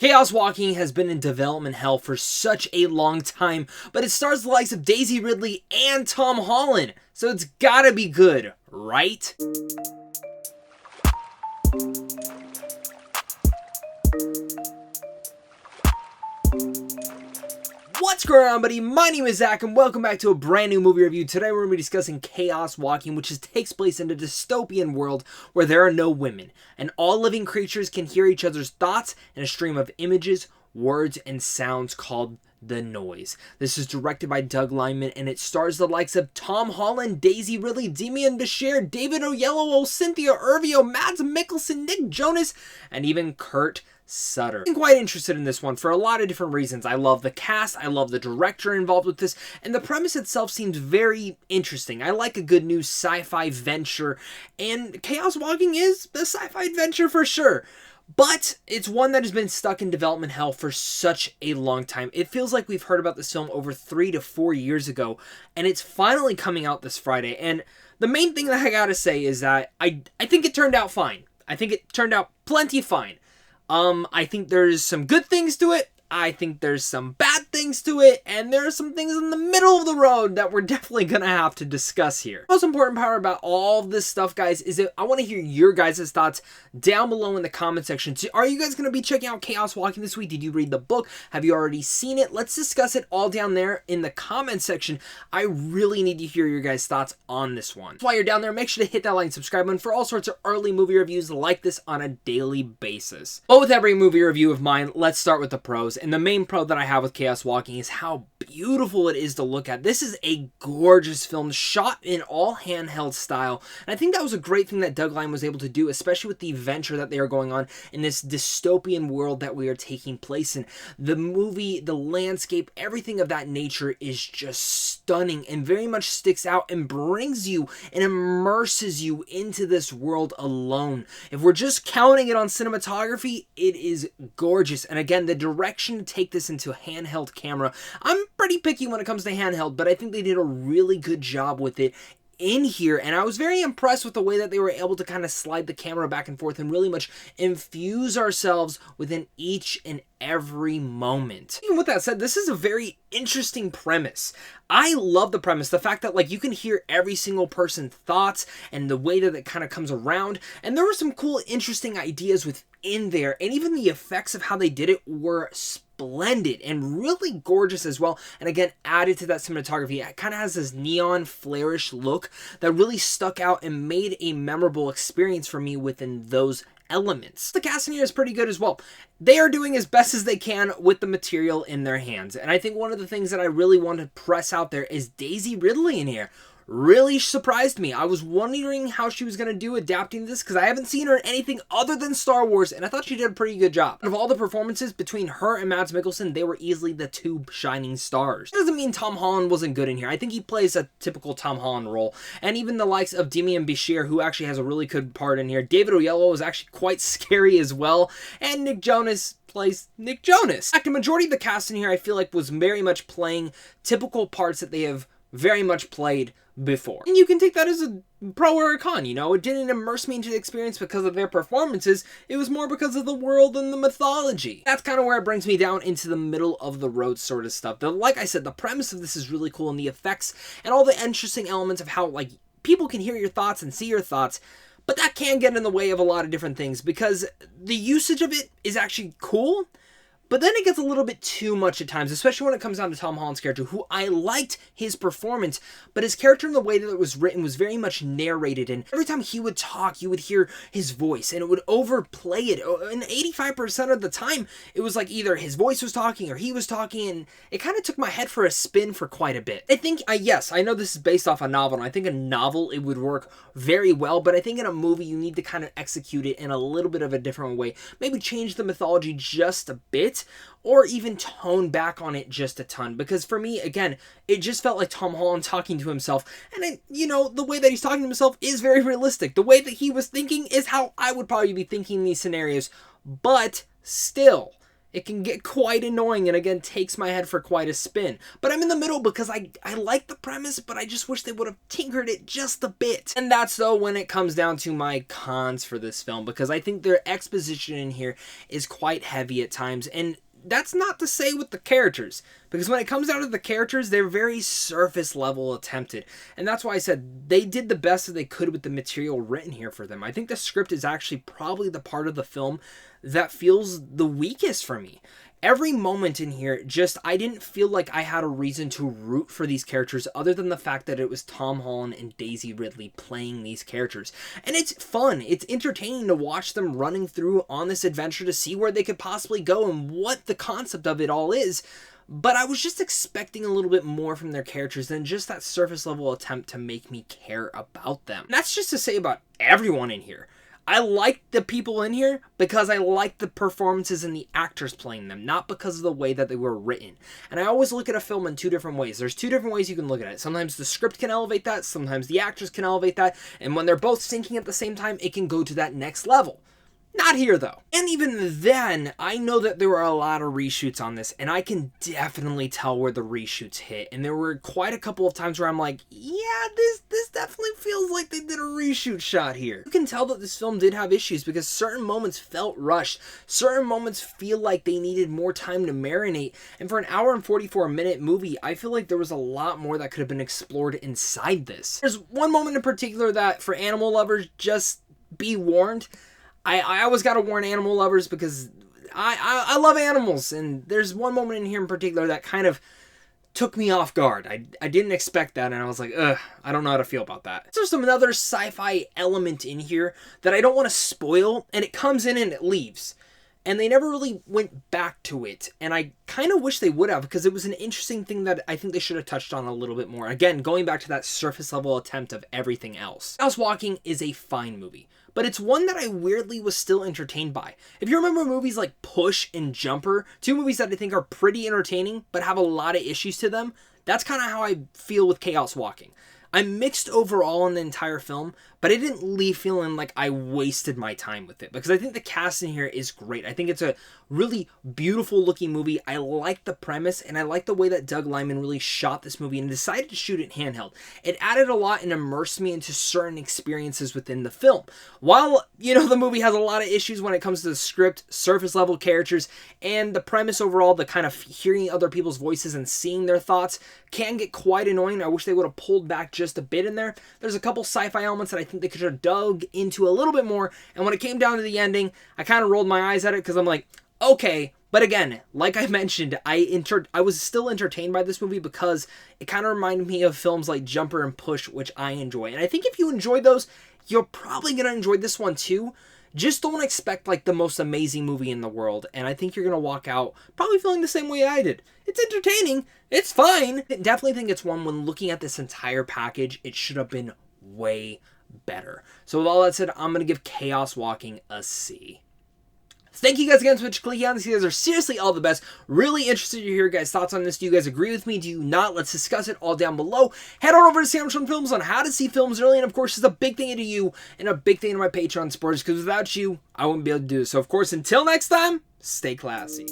Chaos Walking has been in development hell for such a long time, but it stars the likes of Daisy Ridley and Tom Holland, so it's gotta be good, right? What's going on, buddy? My name is Zach, and welcome back to a brand new movie review. Today we're going to be discussing Chaos Walking, which takes place in a dystopian world where there are no women, and all living creatures can hear each other's thoughts in a stream of images, words, and sounds called The Noise. This is directed by Doug Liman, and it stars the likes of Tom Holland, Daisy Ridley, Demian Bichir, David Oyelowo, Cynthia Erivo, Mads Mikkelsen, Nick Jonas, and even Kurt Sutter. I'm quite interested in this one for a lot of different reasons. I love the cast, I love the director involved with this, and the premise itself seems very interesting. I like a good new sci-fi venture, and Chaos Walking is a sci-fi adventure for sure. But it's one that has been stuck in development hell for such a long time. It feels like we've heard about this film over 3 to 4 years ago, and it's finally coming out this Friday. And the main thing that I gotta say is that I think it turned out fine. I think it turned out plenty fine. I think there's some good things to it. I think there's some bad things to it, and there are some things in the middle of the road that we're definitely gonna have to discuss here. The most important part about all of this stuff, guys, is that I want to hear your guys' thoughts down below in the comment section. So are you guys gonna be checking out Chaos Walking this week? Did you read the book? Have you already seen it? Let's discuss it all down there in the comment section. I really need to hear your guys' thoughts on this one. While you're down there, make sure to hit that like and subscribe button for all sorts of early movie reviews like this on a daily basis. But with every movie review of mine, let's start with the pros. And the main pro that I have with Chaos Walking is how beautiful it is to look at. This is a gorgeous film shot in all handheld style. And I think that was a great thing that Doug Liman was able to do, especially with the venture that they are going on in this dystopian world that we are taking place in. The movie, the landscape, everything of that nature is just stunning and very much sticks out and brings you and immerses you into this world alone. If we're just counting it on cinematography, it is gorgeous. And again, the direction to take this into a handheld camera. I'm pretty picky when it comes to handheld, but I think they did a really good job with it in here, and I was very impressed with the way that they were able to kind of slide the camera back and forth and really much infuse ourselves within each and every moment. Even with that said, this is a very interesting premise. I love the premise, the fact that like you can hear every single person's thoughts and the way that it kind of comes around, and there were some cool interesting ideas within there, and even the effects of how they did it were splendid and really gorgeous as well. And again, added to that cinematography, it kind of has this neon flare-ish look that really stuck out and made a memorable experience for me within those elements. The casting here is pretty good as well. They are doing as best as they can with the material in their hands. And I think one of the things that I really want to press out there is Daisy Ridley in here. Really surprised me. I was wondering how she was going to do adapting this because I haven't seen her in anything other than Star Wars, and I thought she did a pretty good job. Out of all the performances between her and Mads Mikkelsen, they were easily the two shining stars. That doesn't mean Tom Holland wasn't good in here. I think he plays a typical Tom Holland role, and even the likes of Demian Bichir, who actually has a really good part in here. David Oyelowo is actually quite scary as well, and Nick Jonas plays Nick Jonas. In fact, the majority of the cast in here I feel like was very much playing typical parts that they have very much played before. And you can take that as a pro or a con, you know? It didn't immerse me into the experience because of their performances, it was more because of the world and the mythology. That's kind of where it brings me down into the middle of the road sort of stuff. Like I said, the premise of this is really cool, and the effects and all the interesting elements of how like people can hear your thoughts and see your thoughts, but that can get in the way of a lot of different things because the usage of it is actually cool. But then it gets a little bit too much at times, especially when it comes down to Tom Holland's character, who I liked his performance, but his character in the way that it was written was very much narrated, and every time he would talk, you would hear his voice, and it would overplay it. And 85% of the time, it was like either his voice was talking or he was talking, and it kind of took my head for a spin for quite a bit. I think, yes, I know this is based off a novel, and I think a novel, it would work very well, but I think in a movie, you need to kind of execute it in a little bit of a different way. Maybe change the mythology just a bit, or even tone back on it just a ton. Because for me, again, it just felt like Tom Holland talking to himself. And, you know, the way that he's talking to himself is very realistic. The way that he was thinking is how I would probably be thinking in these scenarios. But still, it can get quite annoying and again takes my head for quite a spin. But I'm in the middle because I like the premise, but I just wish they would have tinkered it just a bit. And that's though when it comes down to my cons for this film, because I think their exposition in here is quite heavy at times, and that's not to say with the characters, because when it comes down to the characters, they're very surface level attempted. And that's why I said they did the best that they could with the material written here for them. I think the script is actually probably the part of the film that feels the weakest for me. Every moment in here, I didn't feel like I had a reason to root for these characters other than the fact that it was Tom Holland and Daisy Ridley playing these characters. And it's fun, it's entertaining to watch them running through on this adventure to see where they could possibly go and what the concept of it all is. But I was just expecting a little bit more from their characters than just that surface level attempt to make me care about them. And that's just to say about everyone in here. I like the people in here because I like the performances and the actors playing them, not because of the way that they were written. And I always look at a film in two different ways. There's two different ways you can look at it. Sometimes the script can elevate that, sometimes the actors can elevate that, and when they're both syncing at the same time, it can go to that next level. Not here, though. And even then, I know that there were a lot of reshoots on this, and I can definitely tell where the reshoots hit. And there were quite a couple of times where I'm like, yeah, this definitely feels like they did a reshoot shot here. You can tell that this film did have issues because certain moments felt rushed. Certain moments feel like they needed more time to marinate. And for an hour and 44-minute movie, I feel like there was a lot more that could have been explored inside this. There's one moment in particular that, for animal lovers, just be warned. I always gotta warn animal lovers because I love animals, and there's one moment in here in particular that kind of took me off guard. I didn't expect that, and I was like, ugh, I don't know how to feel about that. There's another sci-fi element in here that I don't want to spoil, and it comes in and it leaves. And they never really went back to it, and I kind of wish they would have, because it was an interesting thing that I think they should have touched on a little bit more. Again, going back to that surface level attempt of everything else. House Walking is a fine movie, but it's one that I weirdly was still entertained by. If you remember movies like Push and Jumper, two movies that I think are pretty entertaining, but have a lot of issues to them, that's kind of how I feel with Chaos Walking. I'm mixed overall in the entire film, but I didn't leave feeling like I wasted my time with it, because I think the cast in here is great. I think it's a really beautiful looking movie. I like the premise, and I like the way that Doug Liman really shot this movie and decided to shoot it handheld. It added a lot and immersed me into certain experiences within the film. While, the movie has a lot of issues when it comes to the script, surface level characters, and the premise overall, the kind of hearing other people's voices and seeing their thoughts can get quite annoying. I wish they would have pulled back just a bit in there. There's a couple sci-fi elements that I think they could have dug into a little bit more, and when it came down to the ending, I kind of rolled my eyes at it because I'm like, okay. But again, like I mentioned, I was still entertained by this movie because it kind of reminded me of films like Jumper and Push, which I enjoy. And I think if you enjoy those, you're probably going to enjoy this one too. Just don't expect like the most amazing movie in the world, and I think you're going to walk out probably feeling the same way I did. It's entertaining. It's fine. I definitely think it's one, when looking at this entire package, it should have been way better. So with all that said, I'm going to give Chaos Walking a C. Thank you guys again so much for clicking on this. You guys are seriously all the best. Really interested to hear your guys' thoughts on this. Do you guys agree with me? Do you not? Let's discuss it all down below. Head on over to Samsung Films on how to see films early. And of course, it's a big thing to you and a big thing to my Patreon supporters, because without you, I wouldn't be able to do this. So of course, until next time, stay classy.